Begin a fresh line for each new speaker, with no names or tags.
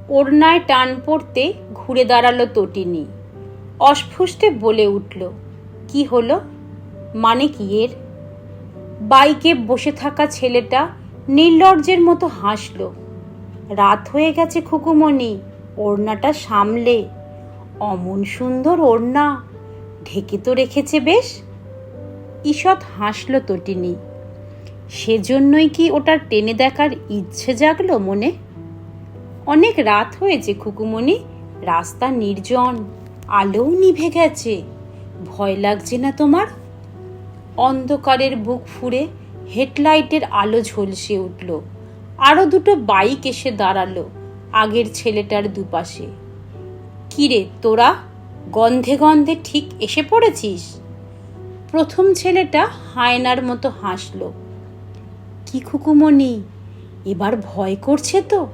ওড়নায় টান পড়তে ঘুরে দাঁড়ালো তটিনী। অস্ফুটে বলে উঠল, কি হলো? মানে কি এর? বাইকে বসে থাকা ছেলেটা নির্লজ্জের মতো হাসল। রাত হয়ে গেছে খুকুমণি, ওড়নাটা সামলে। অমন সুন্দর ওড়না, ঢেকে তো রেখেছে বেশ। ঈষৎ হাসল তটিনী। সেজন্যই কি ওটার টেনে দেখার ইচ্ছে জাগলো মনে? অনেক রাত হয়েছে খুকুমণি, রাস্তা নির্জন, আলোও নিভে গেছে। ভয় লাগছে না তোমার? অন্ধকারের বুক ফুঁড়ে হেডলাইটের আলো ঝলসে উঠল। আরো দুটো বাইক এসে দাঁড়ালো আগের ছেলেটার দুপাশে। কিরে তোরা, গন্ধে গন্ধে ঠিক এসে পড়েছিস? প্রথম ছেলেটা হায়নার মতো হাসল। কি খুকুমণি, এবার ভয় করছে তো?